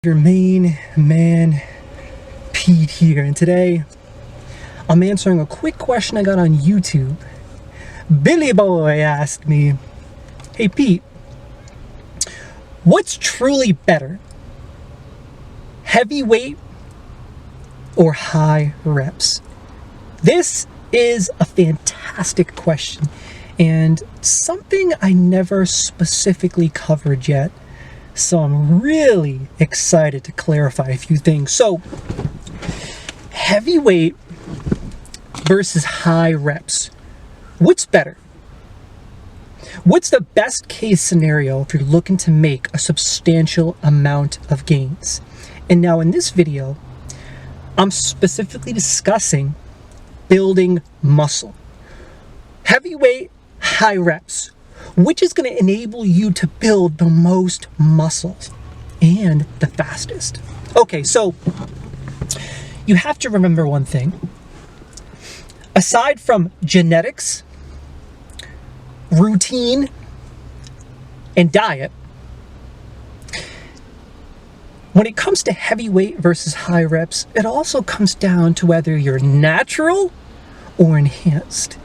Your main man, Pete here, and today I'm answering a quick question I got on YouTube. Billy Boy asked me, "Hey Pete, what's truly better, heavyweight or high reps?" This is a fantastic question and something I never specifically covered yet. So I'm really excited to clarify a few things. So, heavyweight versus high reps. What's better? What's the best case scenario if you're looking to make a substantial amount of gains? And now in this video, I'm specifically discussing building muscle. Heavyweight, high reps. Which is going to enable you to build the most muscles and the fastest? Okay, so you have to remember one thing. Aside from genetics, routine, and diet, when it comes to heavyweight versus high reps, it also comes down to whether you're natural or enhanced.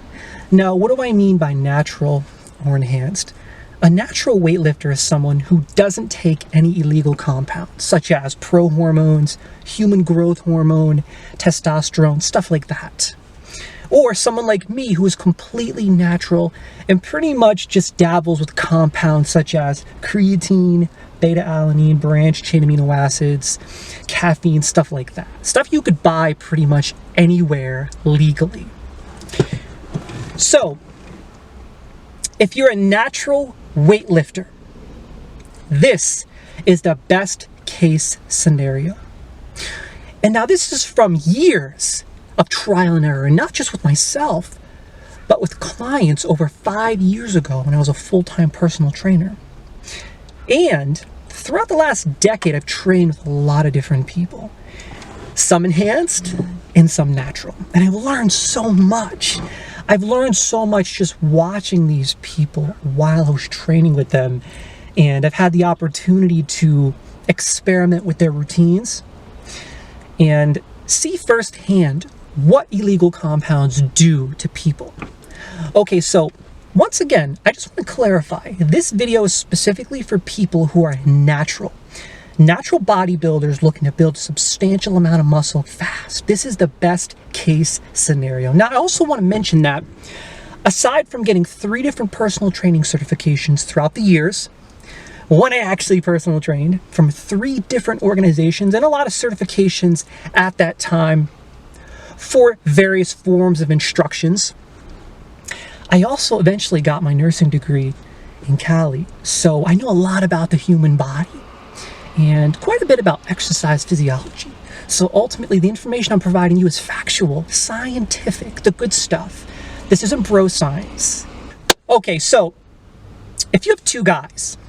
Now, what do I mean by natural or enhanced? A natural weightlifter is someone who doesn't take any illegal compounds, such as pro hormones, human growth hormone, testosterone, stuff like that. Or someone like me who is completely natural and pretty much just dabbles with compounds such as creatine, beta-alanine, branched chain amino acids, caffeine, stuff like that. Stuff you could buy pretty much anywhere legally. So, if you're a natural weightlifter, this is the best case scenario. And now this is from years of trial and error, not just with myself, but with clients over 5 years ago when I was a full-time personal trainer. And throughout the last decade, I've trained with a lot of different people. Some enhanced and some natural. And I've learned so much. I've learned so much just watching these people while I was training with them, and I've had the opportunity to experiment with their routines and see firsthand what illegal compounds do to people. Okay, so once again, I just want to clarify, this video is specifically for people who are natural bodybuilders looking to build a substantial amount of muscle fast. This is the best case scenario. Now, I also want to mention that aside from getting 3 different personal training certifications throughout the years, one I actually personal trained from 3 different organizations and a lot of certifications at that time for various forms of instructions, I also eventually got my nursing degree in Cali. So I know a lot about the human body and quite a bit about exercise physiology. So ultimately, the information I'm providing you is factual, scientific, the good stuff. This isn't bro science. Okay, so if you have 2 guys,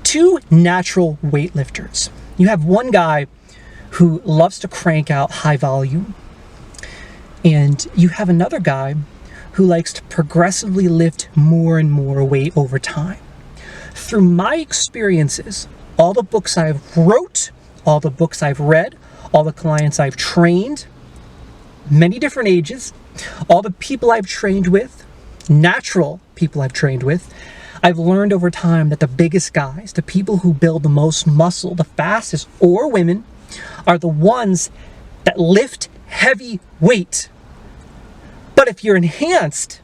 2 natural weightlifters, you have one guy who loves to crank out high volume, and you have another guy who likes to progressively lift more and more weight over time. Through my experiences, all the books I've wrote, all the books I've read, all the clients I've trained, many different ages, all the people I've trained with, natural people I've trained with, I've learned over time that the biggest guys, the people who build the most muscle, the fastest, or women, are the ones that lift heavy weight. But if you're enhanced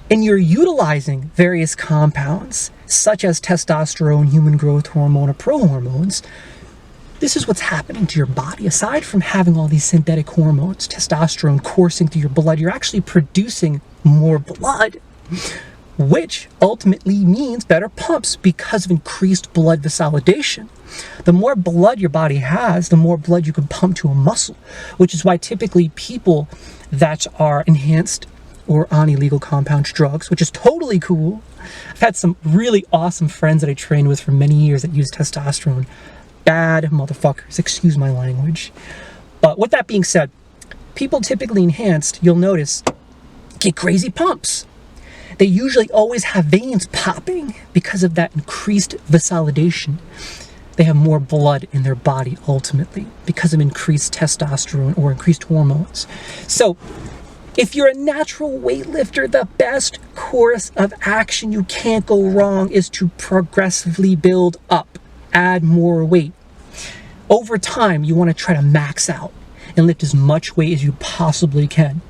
and you're utilizing various compounds, such as testosterone, human growth hormone, or pro hormones, this is what's happening to your body. Aside from having all these synthetic hormones, testosterone coursing through your blood, you're actually producing more blood, which ultimately means better pumps because of increased blood vasodilation. The more blood your body has, the more blood you can pump to a muscle, which is why typically people that are enhanced or on illegal compound drugs, which is totally cool. I've had some really awesome friends that I trained with for many years that use testosterone. Bad motherfuckers, excuse my language. But with that being said, people typically enhanced, you'll notice, get crazy pumps. They usually always have veins popping because of that increased vasodilation. they have more blood in their body ultimately because of increased testosterone or increased hormones. So if you're a natural weightlifter, the best course of action, you can't go wrong, is to progressively build up, add more weight. Over time, you want to try to max out and lift as much weight as you possibly can.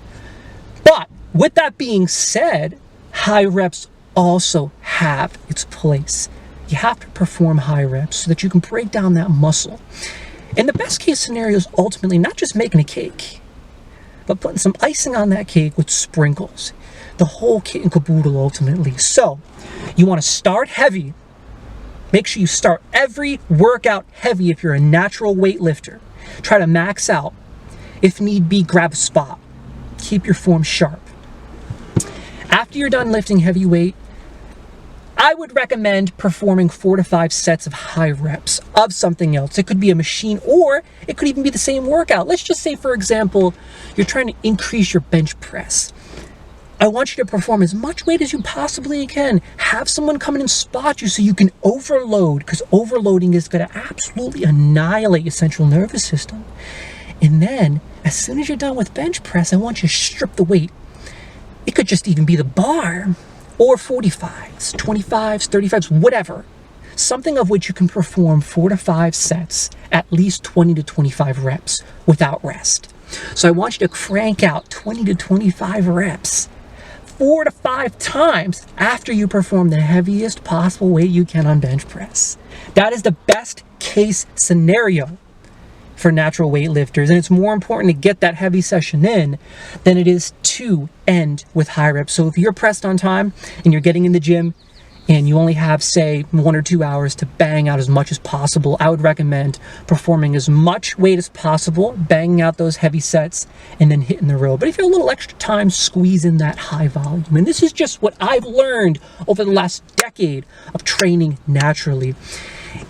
But with that being said, high reps also have its place. You have to perform high reps so that you can break down that muscle. And the best case scenario is ultimately not just making a cake, but putting some icing on that cake with sprinkles. The whole kit and caboodle ultimately. So you want to start heavy. Make sure you start every workout heavy if you're a natural weightlifter. Try to max out. If need be, grab a spot. Keep your form sharp. After you're done lifting heavy weight, I would recommend performing 4 to 5 sets of high reps of something else. It could be a machine, or it could even be the same workout. Let's just say, for example, you're trying to increase your bench press. I want you to perform as much weight as you possibly can. Have someone come in and spot you so you can overload, because overloading is going to absolutely annihilate your central nervous system. And then, as soon as you're done with bench press, I want you to strip the weight. It could just even be the bar, or 45s, 25s, 35s, whatever. Something of which you can perform 4 to 5 sets, at least 20 to 25 reps without rest. So I want you to crank out 20 to 25 reps 4 to 5 times after you perform the heaviest possible weight you can on bench press. That is the best case scenario for natural weightlifters, and it's more important to get that heavy session in than it is to end with high reps. So if you're pressed on time and you're getting in the gym and you only have, say, 1 or 2 hours to bang out as much as possible, I would recommend performing as much weight as possible, banging out those heavy sets, and then hitting the road. But if you have a little extra time, squeeze in that high volume. And this is just what I've learned over the last decade of training naturally.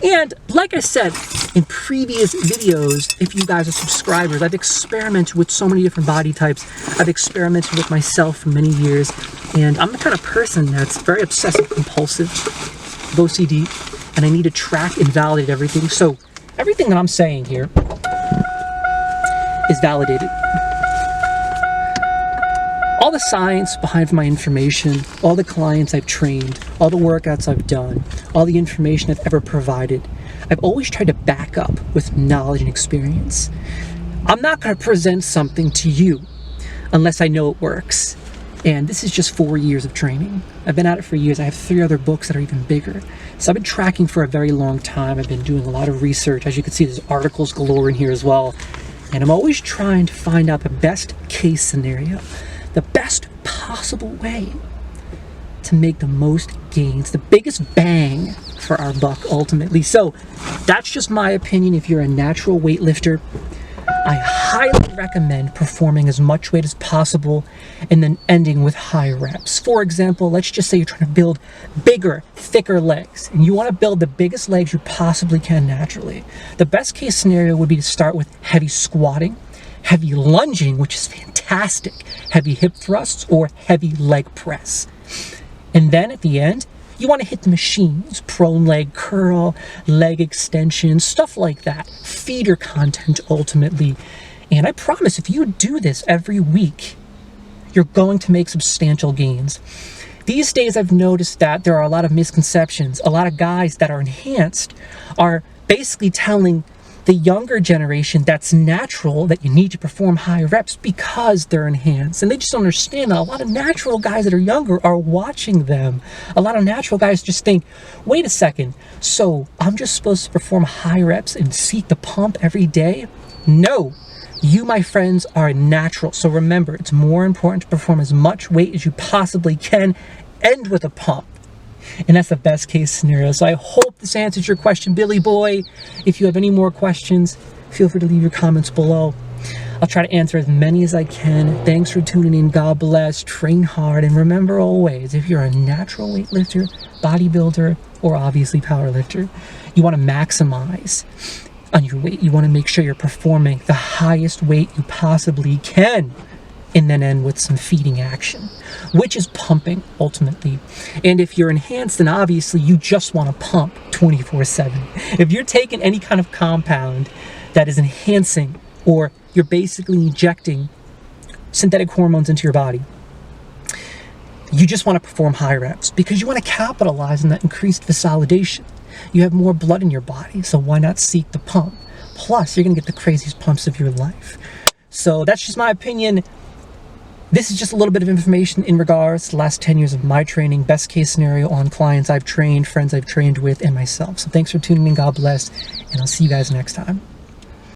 And like I said in previous videos, if you guys are subscribers, I've experimented with so many different body types. I've experimented with myself for many years, and I'm the kind of person that's very obsessive compulsive, OCD, and I need to track and validate everything. So everything that I'm saying here is validated. All the science behind my information, all the clients I've trained, all the workouts I've done, all the information I've ever provided, I've always tried to back up with knowledge and experience. I'm not going to present something to you unless I know it works. And this is just 4 years of training. I've been at it for years. I have 3 other books that are even bigger. So I've been tracking for a very long time. I've been doing a lot of research. As you can see, there's articles galore in here as well. And I'm always trying to find out the best case scenario, the best possible way to make the most gains, the biggest bang for our buck ultimately. So that's just my opinion. If you're a natural weightlifter, I highly recommend performing as much weight as possible and then ending with high reps. For example, let's just say you're trying to build bigger, thicker legs, and you want to build the biggest legs you possibly can naturally. The best case scenario would be to start with heavy squatting, heavy lunging, which is fantastic, heavy hip thrusts, or heavy leg press. And then at the end, you want to hit the machines, prone leg curl, leg extension, stuff like that. Feeder content ultimately. And I promise if you do this every week, you're going to make substantial gains. These days I've noticed that there are a lot of misconceptions. A lot of guys that are enhanced are basically telling the younger generation that's natural that you need to perform high reps because they're enhanced. And they just don't understand that a lot of natural guys that are younger are watching them. A lot of natural guys just think, wait a second, so I'm just supposed to perform high reps and seek the pump every day? No. You, my friends, are natural. So remember, it's more important to perform as much weight as you possibly can, end with a pump. And that's the best case scenario. So I hope this answers your question, Billy Boy. If you have any more questions, feel free to leave your comments below. I'll try to answer as many as I can. Thanks for tuning in. God bless. Train hard. And remember always, if you're a natural weightlifter, bodybuilder, or obviously powerlifter, you want to maximize on your weight. You want to make sure you're performing the highest weight you possibly can. and then end with some feeding action, which is pumping ultimately. And if you're enhanced, then obviously you just want to pump 24/7. If you're taking any kind of compound that is enhancing, or you're basically injecting synthetic hormones into your body, you just want to perform high reps because you want to capitalize on that increased vasodilation. You have more blood in your body, so why not seek the pump? Plus, you're going to get the craziest pumps of your life. So that's just my opinion. This is just a little bit of information in regards to the last 10 years of my training, best case scenario on clients I've trained, friends I've trained with, and myself. So thanks for tuning in. God bless, and I'll see you guys next time.